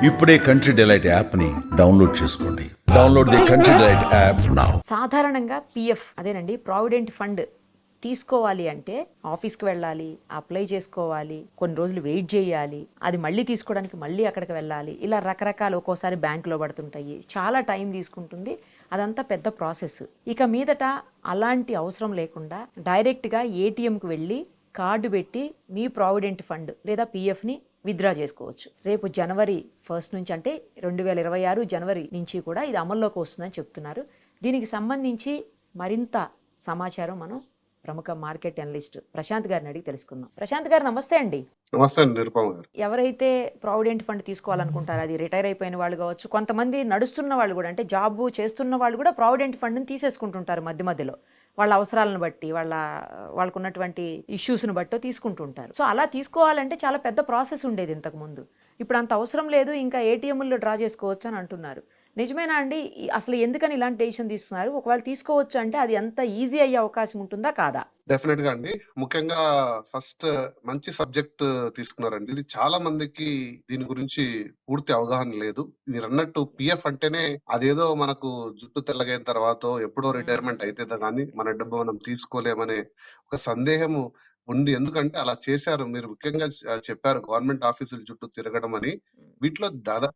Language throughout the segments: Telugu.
ఇప్పుడే కంట్రీ డిలైట్ యాప్ని డౌన్లోడ్ చేసుకోండి. Download the country delight app now. సాధారణంగా పిఎఫ్ అదేనండి ప్రావిడెంట్ ఫండ్ తీసుకోవాలి అంటే ఆఫీస్కి వెళ్ళాలి, అప్లై చేసుకోవాలి, కొన్ని రోజులు వెయిట్ చేయాలి, అది మళ్ళీ తీసుకోవడానికి మళ్ళీ అక్కడికి వెళ్ళాలి, ఇలా రకరకాల ఒక్కోసారి బ్యాంకులో పడుతుంటాయి, చాలా టైం తీసుకుంటుంది. అదంతా పెద్ద ప్రాసెస్. ఇక మీదట అలాంటి అవసరం లేకుండా డైరెక్ట్గా ఏటీఎంకి వెళ్ళి కార్డు పెట్టి మీ ప్రావిడెంట్ ఫండ్ లేదా పిఎఫ్ని విత్డ్రా చేసుకోవచ్చు. రేపు జనవరి 1 నుంచి అంటే 2026 జనవరి నుంచి కూడా ఇది అమల్లోకి వస్తుందని చెప్తున్నారు. దీనికి సంబంధించి మరింత సమాచారం మనం ప్రముఖ మార్కెట్ అనలిస్ట్ ప్రశాంత్ గారిని అడిగి తెలుసుకుందాం. ప్రశాంత్ గారు నమస్తే అండి. నమస్తే అండి నిరుపమ గారు. ఎవరైతే ప్రావిడెంట్ ఫండ్ తీసుకోవాలనుకుంటారో అది రిటైర్ అయిపోయిన వాళ్ళు కావచ్చు, కొంతమంది నడుస్తున్న వాళ్ళు కూడా అంటే జాబ్ చేస్తున్న వాళ్ళు కూడా ప్రావిడెంట్ ఫండ్ని తీసేసుకుంటుంటారు మధ్య మధ్యలో వాళ్ళ అవసరాలను బట్టి, వాళ్ళకు ఉన్నటువంటి ఇష్యూస్ను బట్టో తీసుకుంటుంటారు. సో అలా తీసుకోవాలంటే చాలా పెద్ద ప్రాసెస్ ఉండేది ఇంతకుముందు. ఇప్పుడు అంత అవసరం లేదు, ఇంకా ఏటీఎంలో డ్రా చేసుకోవచ్చు అని అంటున్నారు. నిజమేనా అండి? అసలు ఎందుకని ఇలాంటి డెసిషన్ తీసుకున్నారు? ఒకవేళ తీసుకోవచ్చు అంటే అది ఎంత ఈజీ అయ్యే అవకాశం ఉంటుందా కాదా? డెఫినెట్ గా అండి. ముఖ్యంగా ఫస్ట్ మంచి సబ్జెక్ట్ తీసుకున్నారండి. ఇది చాలా మందికి దీని గురించి పూర్తి అవగాహన లేదు. మీరు అన్నట్టు పిఎఫ్ అంటేనే అదేదో మనకు జుట్టు తెల్లగైన తర్వాత ఎప్పుడో రిటైర్మెంట్ అయితే గానీ మన డబ్బు మనం తీసుకోలేమనే ఒక సందేహము ఉంది. ఎందుకంటే అలా చేశారు. మీరు ముఖ్యంగా చెప్పారు గవర్నమెంట్ ఆఫీసుల చుట్టూ తిరగడం అని. వీటిలో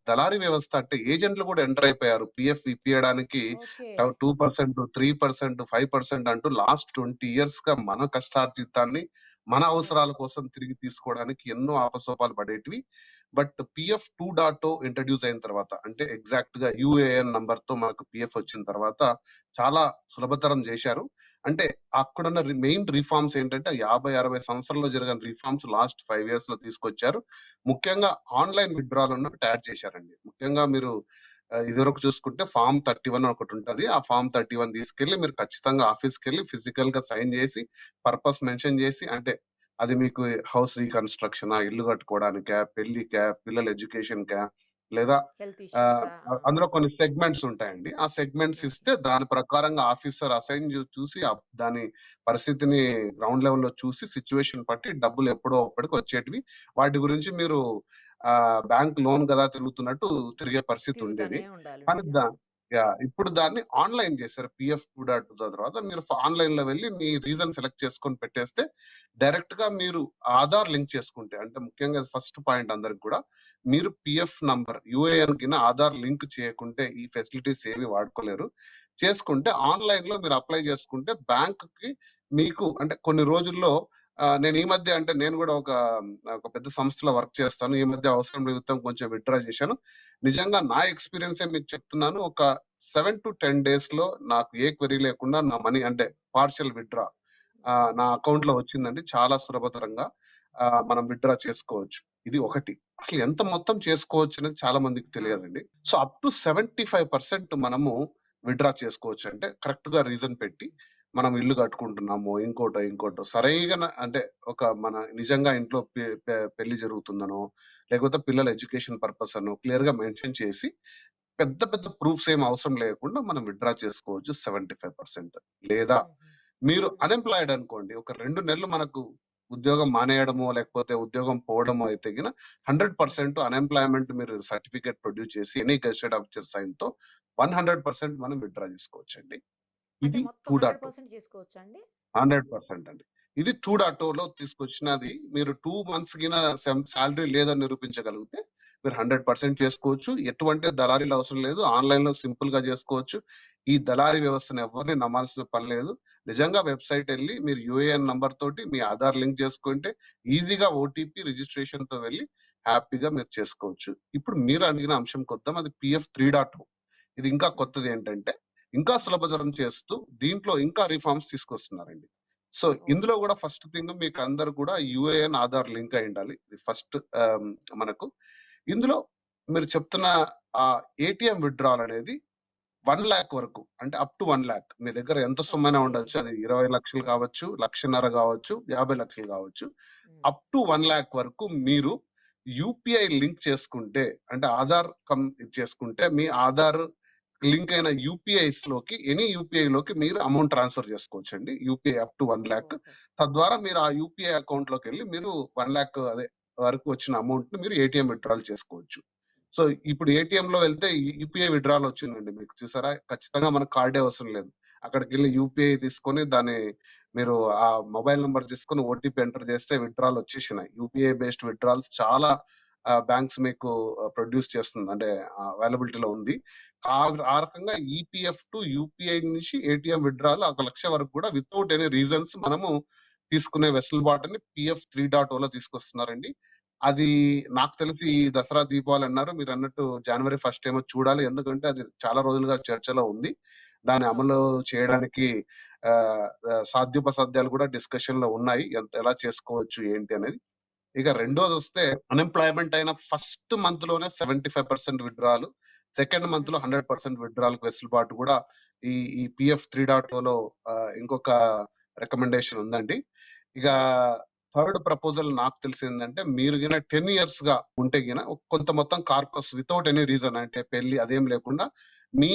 దళారీ వ్యవస్థ అంటే ఏజెంట్లు కూడా ఎంటర్ అయిపోయారు. పిఎఫ్ ఇప్పియడానికి 2%, 3%, 5% అంటూ లాస్ట్ 20 years గా మన కష్టార్జితాన్ని మన అవసరాల కోసం తిరిగి తీసుకోవడానికి ఎన్నో ఆపసోపాలు పడేటివి. బట్ పిఎఫ్ 2.0 ఇంట్రడ్యూస్ అయిన తర్వాత అంటే ఎగ్జాక్ట్ గా యుఏఎన్ నంబర్ తో మనకు పిఎఫ్ వచ్చిన తర్వాత చాలా సులభతరం చేశారు. అంటే అక్కడున్న మెయిన్ రిఫార్మ్స్ ఏంటంటే 50-60 సంవత్సరాల్లో జరిగిన రిఫార్మ్స్ లాస్ట్ 5 years లో తీసుకొచ్చారు. ముఖ్యంగా ఆన్లైన్ విత్డ్రాల్ ఉన్నట్టు యాడ్ చేశారండి. ముఖ్యంగా మీరు ఇదివరకు చూసుకుంటే ఫామ్ 31 ఒకటి ఉంటది. ఆ ఫామ్ 31 తీసుకెళ్లి మీరు ఖచ్చితంగా ఆఫీస్కి వెళ్ళి ఫిజికల్ గా సైన్ చేసి పర్పస్ మెన్షన్ చేసి అంటే అది మీకు హౌస్ రీకన్స్ట్రక్షన్, ఇల్లు కట్టుకోవడానికా, పెళ్లికా, పిల్లల ఎడ్యుకేషన్ కా, లేదా హెల్త్ ఇష్యూసా? అందులో కొన్ని సెగ్మెంట్స్ ఉంటాయండి. ఆ సెగ్మెంట్స్ ఇస్తే దాని ప్రకారంగా ఆఫీసర్ అసైన్ చూసి దాని పరిస్థితిని గ్రౌండ్ లెవెల్లో చూసి సిచ్యువేషన్ బట్టి డబ్బులు ఎప్పుడో అప్పటికి వచ్చేటివి. వాటి గురించి మీరు బ్యాంక్ లోన్ కదా తిరుగుతున్నట్టు తిరిగే పరిస్థితి ఉండేది. తిరుగుతూనే ఉండాలి. కానీ ఇప్పుడు దాన్ని ఆన్లైన్ చేశారు. పిఎఫ్ 2.2 తర్వాత మీరు ఆన్లైన్ లో వెళ్ళి మీ రీజన్ సెలెక్ట్ చేసుకొని పెట్టేస్తే డైరెక్ట్ గా మీరు ఆధార్ లింక్ చేసుకుంటే అంటే ముఖ్యంగా ఫస్ట్ పాయింట్ అందరికి కూడా మీరు పిఎఫ్ నంబర్ యుఏఎన్ కింద ఆధార్ లింక్ చేయకుంటే ఈ ఫెసిలిటీస్ ఏవి వాడుకోలేరు. చేసుకుంటే ఆన్లైన్ లో మీరు అప్లై చేసుకుంటే బ్యాంక్ కి మీకు అంటే కొన్ని రోజుల్లో నేను ఈ మధ్య అంటే నేను కూడా ఒక పెద్ద సంస్థలో వర్క్ చేస్తాను. ఈ మధ్య అవసరం నిమిత్తం కొంచెం విత్డ్రా చేశాను. నిజంగా నా ఎక్స్పీరియన్స్ మీకు చెప్తున్నాను. ఒక 7 to 10 days లో నాకు ఏ క్వెరీ లేకుండా నా మనీ అంటే పార్షియల్ విత్డ్రా నా అకౌంట్ లో వచ్చిందండి. చాలా సులభతరంగా మనం విత్డ్రా చేసుకోవచ్చు. ఇది ఒకటి. అసలు ఎంత మొత్తం చేసుకోవచ్చు అనేది చాలా మందికి తెలియదండి. సో అప్ టు 75% మనము విత్డ్రా చేసుకోవచ్చు. అంటే కరెక్ట్ గా రీజన్ పెట్టి మనం ఇల్లు కట్టుకుంటున్నాము, ఇంకోటో సరైన అంటే ఒక మన నిజంగా ఇంట్లో పెళ్లి జరుగుతుందనో లేకపోతే పిల్లల ఎడ్యుకేషన్ పర్పస్ అనో క్లియర్ గా మెన్షన్ చేసి పెద్ద పెద్ద ప్రూఫ్స్ ఏం అవసరం లేకుండా మనం విత్డ్రా చేసుకోవచ్చు 75%. లేదా మీరు అన్ఎంప్లాయిడ్ అనుకోండి, ఒక 2 నెలలు మనకు ఉద్యోగం మానేయడమో లేకపోతే ఉద్యోగం పోవడమో అయితే 100% అన్ఎంప్లాయ్మెంట్ మీరు సర్టిఫికేట్ ప్రొడ్యూస్ చేసి ఎనీ గెజెటెడ్ ఆఫీసర్ సైన్ తో 100% మనం విత్డ్రా చేసుకోవచ్చు అండి. ఇది 2.2. 100% అండి. ఇది 2.0లో తీసుకొచ్చినది. మీరు 2 months గిన సాలరీ లేదని నిరూపించగలిగితే మీరు 100% చేసుకోవచ్చు. ఎటువంటి దళారీలు అవసరం లేదు. ఆన్లైన్ లో సింపుల్ గా చేసుకోవచ్చు. ఈ దళారీ వ్యవస్థను ఎవరిని నమ్మాల్సిన పని లేదు. నిజంగా వెబ్సైట్ వెళ్ళి మీరు యుఏఎన్ నంబర్ తోటి మీ ఆధార్ లింక్ చేసుకుంటే ఈజీగా ఓటీపీ రిజిస్ట్రేషన్ తో వెళ్ళి హ్యాపీగా మీరు చేసుకోవచ్చు. ఇప్పుడు మీరు అడిగిన అంశం కొద్దాం. అది పిఎఫ్ 3.0. ఇది ఇంకా కొత్తది ఏంటంటే ఇంకా సులభతరం చేస్తూ దీంట్లో ఇంకా రిఫార్మ్స్ తీసుకొస్తున్నారండి. సో ఇందులో కూడా ఫస్ట్ థింగ్ మీకు అందరు కూడా యుఏఎన్ ఆధార్ లింక్ అయి ఉండాలి. ఇది ఫస్ట్ మనకు ఇందులో మీరు చెప్తున్న ఏటీఎం విత్డ్రాల్ అనేది 1 lakh వరకు అంటే అప్ టు 1 lakh మీ దగ్గర ఎంత సొమ్మైనా ఉండొచ్చు. అది 20 లక్షలు కావచ్చు, 1.5 లక్షలు కావచ్చు, 50 లక్షలు కావచ్చు. అప్ టు 1 lakh వరకు మీరు యూపీఐ లింక్ చేసుకుంటే అంటే ఆధార్ చేసుకుంటే మీ ఆధార్ లింక్ అయిన యూపీఐస్ లోకి ఎనీ యూపీఐ లోకి మీరు అమౌంట్ ట్రాన్స్ఫర్ చేసుకోవచ్చు అండి. UPI up to 1 lakh. తద్వారా మీరు ఆ యూపీఐ అకౌంట్ లోకి వెళ్ళి మీరు 1 lakh అదే వరకు వచ్చిన అమౌంట్ ని మీరు ఏటీఎం విత్డ్రాల్ చేసుకోవచ్చు. సో ఇప్పుడు ఏటీఎంలో వెళ్తే యూపీఐ విత్డ్రాల్ వచ్చిందండి మీకు చూసారా? ఖచ్చితంగా మనకు కార్డే అవసరం లేదు. అక్కడికెళ్ళి యూపీఐ తీసుకొని దాన్ని మీరు ఆ మొబైల్ నంబర్ తీసుకొని ఓటీపీ ఎంటర్ చేస్తే విత్డ్రాల్ వచ్చేసినాయి. యూపీఐ బేస్డ్ విత్డ్రాల్స్ చాలా బ్యాంక్స్ మీకు ప్రొడ్యూస్ చేస్తుంది. అంటే అవైలబిలిటీలో ఉంది. ఆ రకంగా ఈపీఎఫ్ టు యూపీఐ నుంచి ఏటీఎం విత్డ్రాల్ 1,00,000 వరకు కూడా వితౌట్ ఎనీ రీజన్స్ మనము తీసుకునే వెసులుబాటుని PF 3.0లో తీసుకొస్తున్నారండి. అది నాకు తెలిసి ఈ దసరా, దీపావళి అన్నారు. మీరన్నట్టు జనవరి 1 ఏమో చూడాలి. ఎందుకంటే అది చాలా రోజులుగా చర్చలో ఉంది. దాన్ని అమలు చేయడానికి ఆహ్, ఆహ్, సాధ్యోపసాధ్యాలు కూడా డిస్కషన్‌లో ఉన్నాయి. ఎలా చేసుకోవచ్చు ఏంటి అనేది. ఇక రెండోదొస్తే అన్‌ఎంప్లాయ్‌మెంట్ అయిన ఫస్ట్ మంత్‌లోనే 75% విత్‌డ్రాలు. సెకండ్ మంత్‌లో 100% విత్‌డ్రాల్‌కి వెసులుబాటు కూడా ఈ PF 3.0లో ఇంకొక రికమెండేషన్ ఉందండి. ఇక థర్డ్ ప్రపోజల్ నాకు తెలిసిందేంటంటే మీరు గిన 10 ఇయర్స్‌గా ఉంటే గిన కొంత మొత్తం కార్పస్ వితౌట్ ఎనీ రీజన్ అంటే పెళ్లి అదేం లేకుండా మీ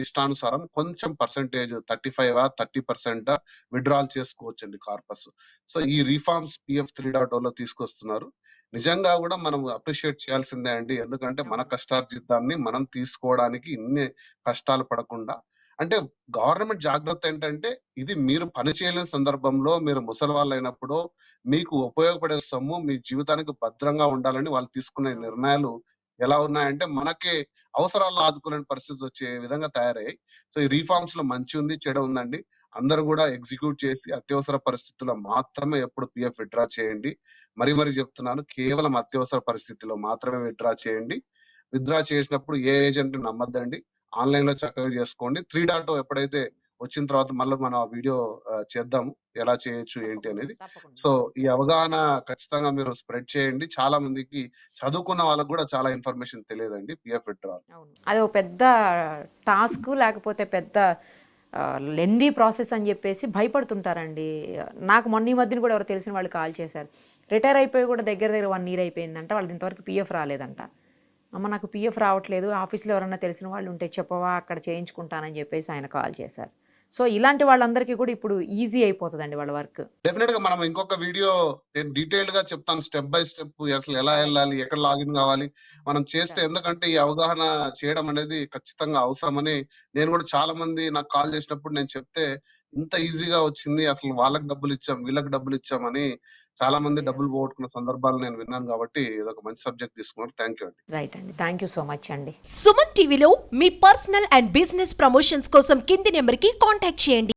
ఇష్టానుసారం కొంచెం పర్సెంటేజ్ 30% విత్‌డ్రాల్ చేసుకోవచ్చండి కార్పస్. సో ఈ రిఫార్మ్స్ PF 3.0లో తీసుకొస్తున్నారు. నిజంగా గూడా మనం అప్రిషియేట్ చేయాల్సిందే అండి. ఎందుకంటే మన కష్టార్జితాన్ని మనం తీసుకోవడానికి ఇన్ని కష్టాలు పడకుండా అంటే గవర్నమెంట్ జాగ్రత్త ఏంటంటే ఇది మీరు పని చేయలేని సందర్భంలో మీరు ముసలివాళ్ళైనప్పుడో మీకు ఉపయోగపడే సొమ్ము మీ జీవితానికి భద్రంగా ఉండాలని వాళ్ళు తీసుకునే నిర్ణయాలు ఎలా ఉన్నాయంటే మనకే అవసరాల్లో ఆదుకోలేని పరిస్థితి వచ్చే విధంగా తయారయ్యాయి. సో ఈ రిఫార్మ్స్ లో మంచి ఉంది, చెడు ఉందండి. అందరూ కూడా ఎగ్జిక్యూట్ చేసి అత్యవసర పరిస్థితుల్లో మాత్రమే ఎప్పుడు PF విత్‌డ్రా చేయండి. మరీ చెప్తున్నాను. కేవలం అత్యవసర పరిస్థితిలో మాత్రమే విత్‌డ్రా చేయండి. విత్‌డ్రా చేసినప్పుడు ఏ ఏజెంట్‌ని నమ్మొద్దండి. ఆన్‌లైన్‌లో చక్కగా చేసుకోండి. 3.0 ఎప్పుడైతే వచ్చిన తర్వాత మళ్ళీ మనం ఆ వీడియో చేద్దాము. ఎలా చేయొచ్చు ఏంటి అనేది. తప్పకుండా. సో ఈ అవగాహన ఖచ్చితంగా మీరు స్ప్రెడ్ చేయండి. చాలా మందికి చదువుకున్న వాళ్ళకి కూడా చాలా ఇన్ఫర్మేషన్ తెలియదండి PF విత్‌డ్రాల్. అవును. అదో పెద్ద టాస్క్ లేకపోతే పెద్ద లెంథీ ప్రాసెస్ అని చెప్పేసి భయపడుతుంటారండి. నాకు మొన్న ఈ మధ్యన కూడా ఎవరో తెలిసిన వాళ్ళు కాల్ చేశారు. రిటైర్ అయిపోయి కూడా దగ్గర 1 ఇయర్ అయిపోయిందంట. వాళ్ళది ఇంతవరకు PF రాలేదంట. అమ్మ నాకు PF రావట్లేదు. ఆఫీస్‌లో ఎవరన్నా తెలిసిన వాళ్ళు ఉంటే చెప్పవా? అక్కడ చేయించుకుంటానని చెప్పేసి ఆయన కాల్ చేశారు. సో ఇలాంటి వాళ్ళందరికీ కూడా ఇప్పుడు ఈజీ అయిపోతదండి వాళ్ళ వర్క్. డెఫినిట్ గా మనం ఇంకొక వీడియో నేను డీటెయిల్డ్ గా చెప్తాను. స్టెప్ బై స్టెప్ అసలు ఎలా వెళ్ళాలి, ఎక్కడ లాగిన్ కావాలి మనం చేస్తే, ఎందుకంటే ఈ అవగాహన చేయడం అనేది ఖచ్చితంగా అవసరమని నేను కూడా చాలా మంది నాకు కాల్ చేసినప్పుడు నేను చెప్తే ఇంత ఈజీగా వచ్చింది, అసలు వాళ్ళకి డబ్బులు ఇచ్చాం వీళ్ళకి డబ్బులు ఇచ్చామని చాలా మంది డబ్బులు పోగొట్టుకున్న సందర్భాలు నేను విన్నాను. కాబట్టి ఇదొక మంచి సబ్జెక్ట్ తీసుకున్నారు. థ్యాంక్ యూ అండి. రైట్ అండి. థ్యాంక్ యూ సో మచ్ అండి. సుమన్ టీవీలో మీ పర్సనల్ అండ్ బిజినెస్ ప్రమోషన్స్ కోసం కింది నెంబర్కి కాంటాక్ట్ చేయండి.